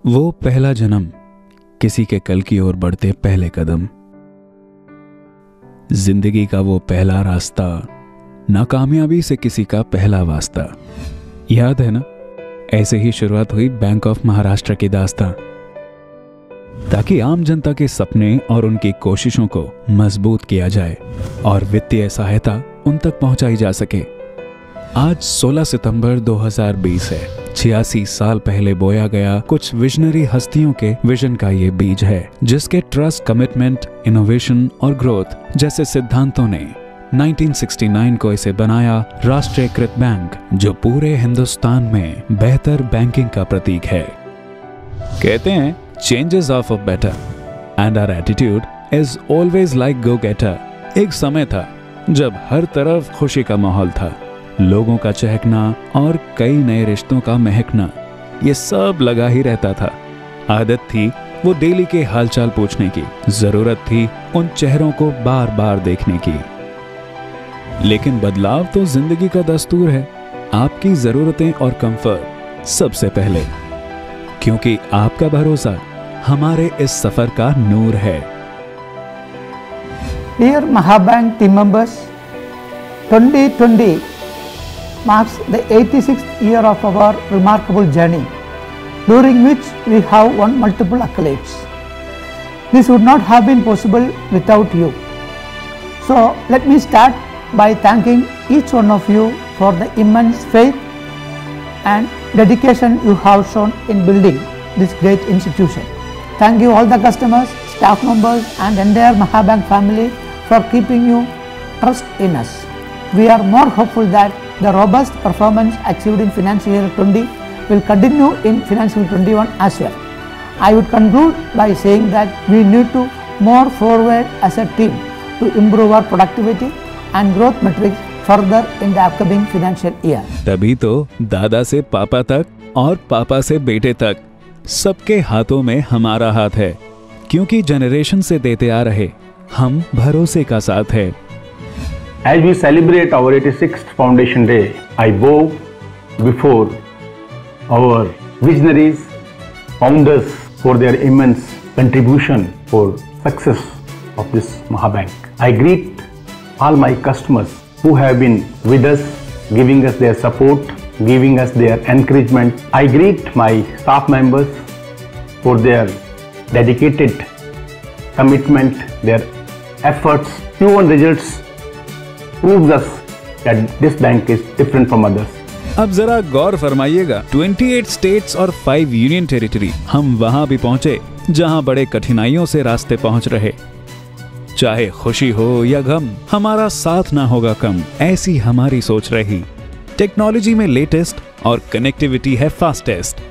वो पहला जन्म, किसी के कल की ओर बढ़ते पहले कदम, जिंदगी का वो पहला रास्ता, नाकामयाबी से किसी का पहला वास्ता। याद है ना, ऐसे ही शुरुआत हुई बैंक ऑफ महाराष्ट्र की दास्तां, ताकि आम जनता के सपने और उनकी कोशिशों को मजबूत किया जाए और वित्तीय सहायता उन तक पहुंचाई जा सके। आज 16 सितंबर 2020 है। 86 साल पहले बोया गया कुछ विजनरी हस्तियों के विजन का ये बीज है, जिसके ट्रस्ट, कमिटमेंट, इनोवेशन और ग्रोथ जैसे सिद्धांतों ने 1969 को इसे बनाया राष्ट्रीयकृत बैंक, जो पूरे हिंदुस्तान में बेहतर बैंकिंग का प्रतीक है। कहते हैं changes of a better and our attitude is always like go getter. एक समय था जब हर तरफ खुशी का माहौल था, लोगों का चहकना और कई नए रिश्तों का महकना, ये सब लगा ही रहता था। आदत थी वो डेली के हालचाल पूछने की, जरूरत थी उन चेहरों को बार बार देखने की। लेकिन बदलाव तो जिंदगी का दस्तूर है। आपकी जरूरतें और कंफर्ट सबसे पहले, क्योंकि आपका भरोसा हमारे इस सफर का नूर है। Dear Mahabank team members, 2020 marks the 86th year of our remarkable journey, during which we have won multiple accolades. This would not have been possible without you. So let me start by thanking each one of you for the immense faith and dedication you have shown in building this great institution. Thank you all the customers, staff members and entire Mahabank family for keeping your trust in us. We are more hopeful that the robust performance achieved in financial year 20 will continue in financial year 21 as well. I would conclude by saying that we need to move forward as a team to improve our productivity and growth metrics further in the upcoming financial year. तभी तो दादा से पापा तक और पापा से बेटे तक सबके हाथों में हमारा हाथ है, क्योंकि जनरेशन से देते आ रहे हम भरोसे का साथ है। As we celebrate our 86th Foundation Day, I bow before our visionaries, founders for their immense contribution for success of this Mahabank. I greet all my customers who have been with us, giving us their support, giving us their encouragement. I greet my staff members for their dedicated commitment, their efforts. Q1 results proves us that this bank is different from others. अब जरा गौर फरमाइएगा, 28 states और 5 union territory, हम वहां भी पहुंचे जहां बड़े कठिनाइयों से रास्ते पहुंच रहे। चाहे खुशी हो या गम, हमारा साथ ना होगा कम, ऐसी हमारी सोच रही। टेक्नोलॉजी में लेटेस्ट और कनेक्टिविटी है फास्टेस्ट।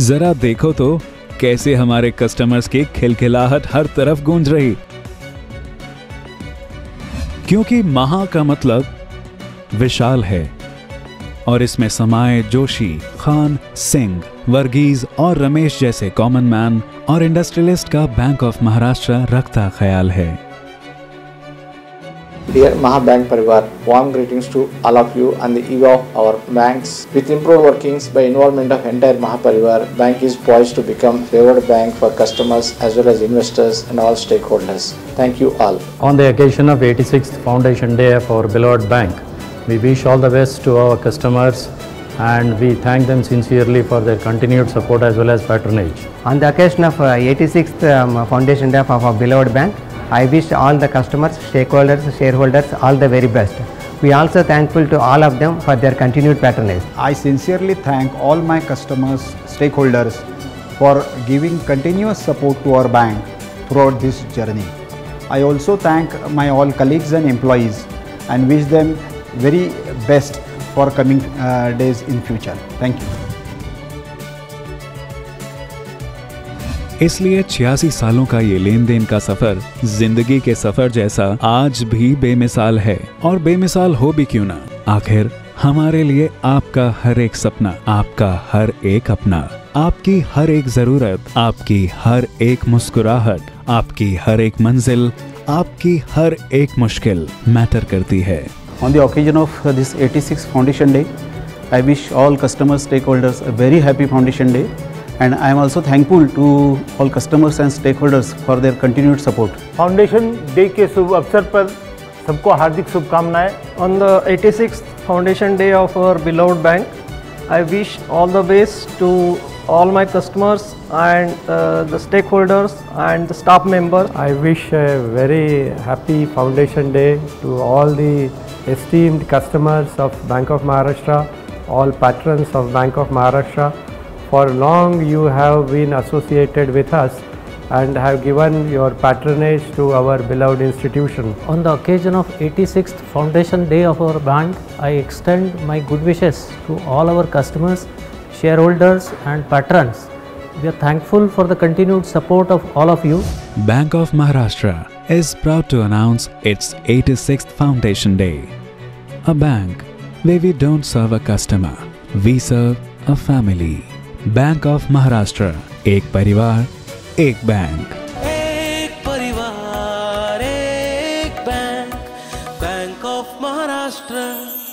जरा देखो तो कैसे हमारे कस्टमर्स की खिलखिलाहट हर तरफ गूंज रही, क्योंकि महा का मतलब विशाल है और इसमें समाये जोशी, खान, सिंह, वर्गीज और रमेश जैसे कॉमन मैन और इंडस्ट्रियलिस्ट का बैंक ऑफ महाराष्ट्र रखता ख्याल है। Dear Mahabank Parivar, warm greetings to all of you on the eve of our banks. With improved workings by involvement of entire Mahaparivar, bank is poised to become favored bank for customers as well as investors and all stakeholders. Thank you all. On the occasion of 86th Foundation Day of our beloved bank, we wish all the best to our customers and we thank them sincerely for their continued support as well as patronage. On the occasion of 86th Foundation Day of our beloved bank, I wish all the customers, stakeholders, shareholders all the very best. We are also thankful to all of them for their continued patronage. I sincerely thank all my customers, stakeholders for giving continuous support to our bank throughout this journey. I also thank my all colleagues and employees and wish them very best for coming days in future. Thank you. इसलिए 86 सालों का ये लेन then का सफर जिंदगी के सफर जैसा आज भी बेमिसाल है। और बेमिसाल हो भी क्यों ना, आखिर हमारे लिए आपका हर एक सपना, आपका हर एक अपना, आपकी हर एक जरूरत, आपकी हर एक मुस्कुराहट, आपकी हर एक मंजिल, आपकी हर एक मुश्किल मैटर करती है। On the occasion of this 86th Foundation Day, I wish all customers, stakeholders a very happy Foundation Day and I am also thankful to all customers and stakeholders for their continued support. Foundation day के शुभ अवसर पर सबको हार्दिक शुभकामनाएं। On the 86th Foundation Day of our beloved bank, I wish all the best to all my customers and the stakeholders and the staff members. I wish a very happy Foundation Day to all the esteemed customers of Bank of Maharashtra, all patrons of Bank of Maharashtra. For long you have been associated with us and have given your patronage to our beloved institution. On the occasion of 86th Foundation Day of our bank, I extend my good wishes to all our customers, shareholders and patrons. We are thankful for the continued support of all of you. Bank of Maharashtra is proud to announce its 86th Foundation Day. A bank where we don't serve a customer, we serve a family. Bank of Maharashtra, एक परिवार, एक bank. एक परिवार, एक bank, bank of Maharashtra.